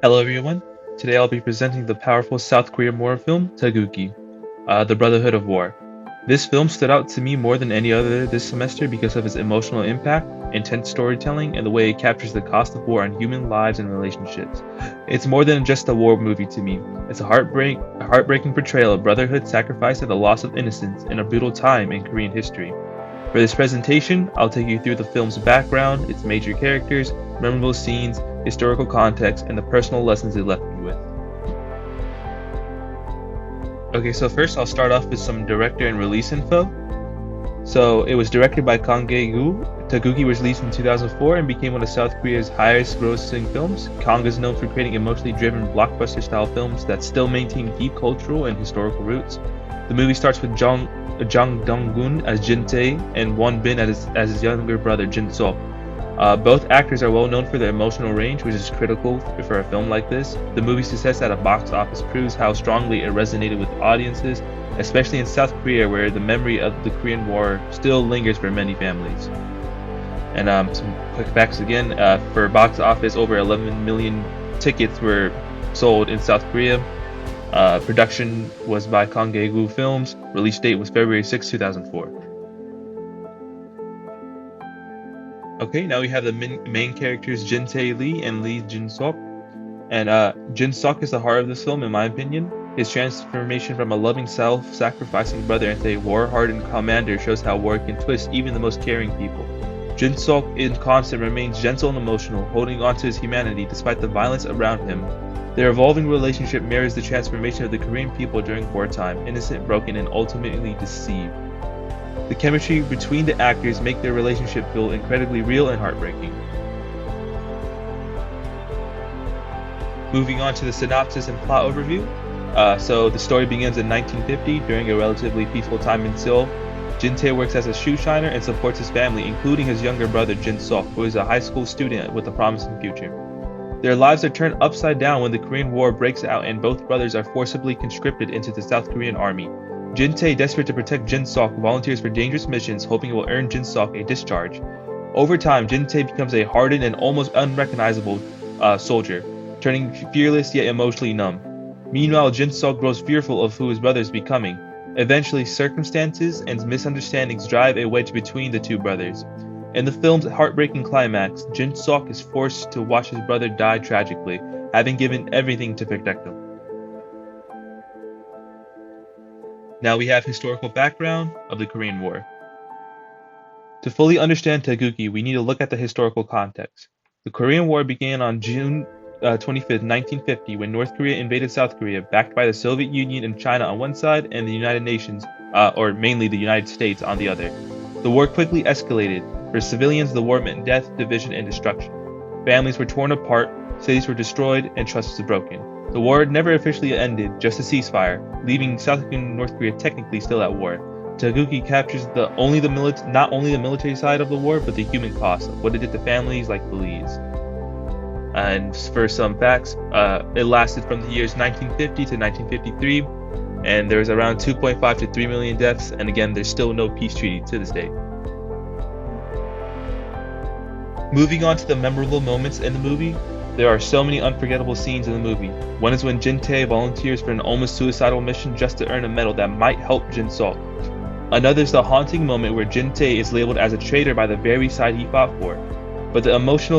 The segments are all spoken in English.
Hello everyone. Today I'll be presenting the powerful South Korean war film, Taegukgi, The Brotherhood of War. This film stood out to me more than any other this semester because of its emotional impact, intense storytelling, and the way it captures the cost of war on human lives and relationships. It's more than just a war movie to me. It's a heartbreaking portrayal of brotherhood, sacrifice, and the loss of innocence in a brutal time in Korean history. For this presentation, I'll take you through the film's background, its major characters, memorable scenes, historical context, and the personal lessons it left me with. Okay, so first I'll start off with some director and release info. So it was directed by Kang Gae-gu. Taegukgi was released in 2004 and became one of South Korea's highest grossing films. Kang is known for creating emotionally driven blockbuster style films that still maintain deep cultural and historical roots. The movie starts with Jang Dong-gun as Jin Tae and Won Bin as his younger brother Jin Seok. Both actors are well known for their emotional range, which is critical for a film like this. The movie's success at a box office proves how strongly it resonated with audiences, especially in South Korea, where the memory of the Korean War still lingers for many families. And some quick facts again: for box office, over 11 million tickets were sold in South Korea. Production was by Kang Gae-gu Films. Release date was February 6, 2004. Okay, now we have the main characters Jin Tae Lee and Lee Jin Seok. And Jin Seok is the heart of this film, in my opinion. His transformation from a loving, self-sacrificing brother into a war-hardened commander shows how war can twist even the most caring people. Jin Seok, in constant, remains gentle and emotional, holding on to his humanity despite the violence around him. Their evolving relationship mirrors the transformation of the Korean people during wartime, innocent, broken, and ultimately deceived. The chemistry between the actors make their relationship feel incredibly real and heartbreaking. Moving on to the synopsis and plot overview. So the story begins in 1950 during a relatively peaceful time in Seoul. Jin Tae works as a shoe shiner and supports his family, including his younger brother Jin Seok, who is a high school student with a promising future. Their lives are turned upside down when the Korean War breaks out and both brothers are forcibly conscripted into the South Korean army. Jin Tae, desperate to protect Jin Seok, volunteers for dangerous missions, hoping it will earn Jin Seok a discharge. Over time, Jin Tae becomes a hardened and almost unrecognizable soldier, turning fearless yet emotionally numb. Meanwhile, Jin Seok grows fearful of who his brother is becoming. Eventually, circumstances and misunderstandings drive a wedge between the two brothers. In the film's heartbreaking climax, Jin Seok is forced to watch his brother die tragically, having given everything to protect him. Now we have historical background of the Korean War. To fully understand Taegukgi, we need to look at the historical context. The Korean War began on June 25, 1950, when North Korea invaded South Korea, backed by the Soviet Union and China on one side and the United Nations, or mainly the United States, on the other. The war quickly escalated. For civilians, the war meant death, division, and destruction. Families were torn apart, cities were destroyed, and trust was broken. The war never officially ended, just a ceasefire, leaving South Korea and North Korea technically still at war. Taegukgi captures not only the military side of the war, but the human cost, what it did to families like Belize. And for some facts, it lasted from the years 1950 to 1953, and there was around 2.5 to 3 million deaths, and again, there's still no peace treaty to this day. Moving on to the memorable moments in the movie, there are so many unforgettable scenes in the movie. One is when Jin Tae volunteers for an almost suicidal mission just to earn a medal that might help Jin Seok. Another is the haunting moment where Jin Tae is labeled as a traitor by the very side he fought for. But the most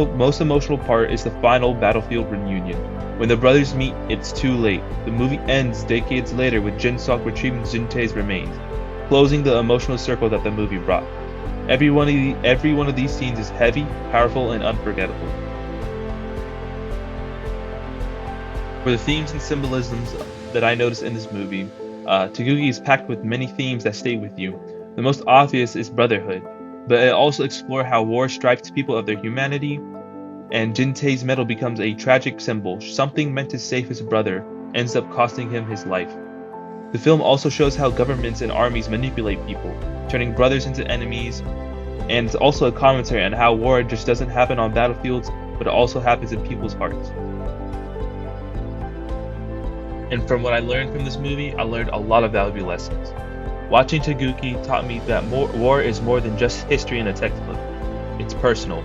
emotional part is the final battlefield reunion. When the brothers meet, it's too late. The movie ends decades later with Jin Seok retrieving Jin Tae's remains, closing the emotional circle that the movie brought. Every one of these scenes is heavy, powerful, and unforgettable. For the themes and symbolisms that I noticed in this movie, Taegukgi is packed with many themes that stay with you. The most obvious is brotherhood, but it also explores how war stripes people of their humanity, and Jin Tae's medal becomes a tragic symbol. Something meant to save his brother ends up costing him his life. The film also shows how governments and armies manipulate people, turning brothers into enemies, and it's also a commentary on how war just doesn't happen on battlefields, but it also happens in people's hearts. And from what I learned from this movie, I learned a lot of valuable lessons. Watching Taegukgi taught me that war is more than just history in a textbook. It's personal.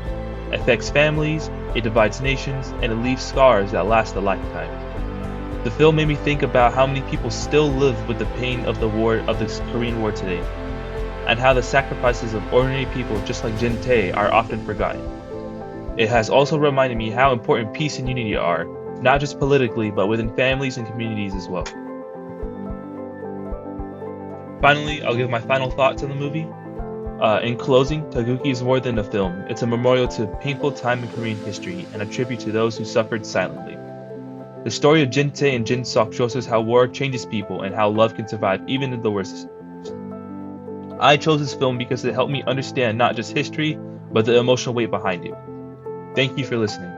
It affects families, it divides nations, and it leaves scars that last a lifetime. The film made me think about how many people still live with the pain of the Korean War today, and how the sacrifices of ordinary people just like Jin Tae are often forgotten. It has also reminded me how important peace and unity are, not just politically, but within families and communities as well. Finally, I'll give my final thoughts on the movie. In closing, Taegukgi is more than a film. It's a memorial to a painful time in Korean history and a tribute to those who suffered silently. The story of Jin Tae and Jin Sok shows us how war changes people and how love can survive even in the worst. I chose this film because it helped me understand not just history, but the emotional weight behind it. Thank you for listening.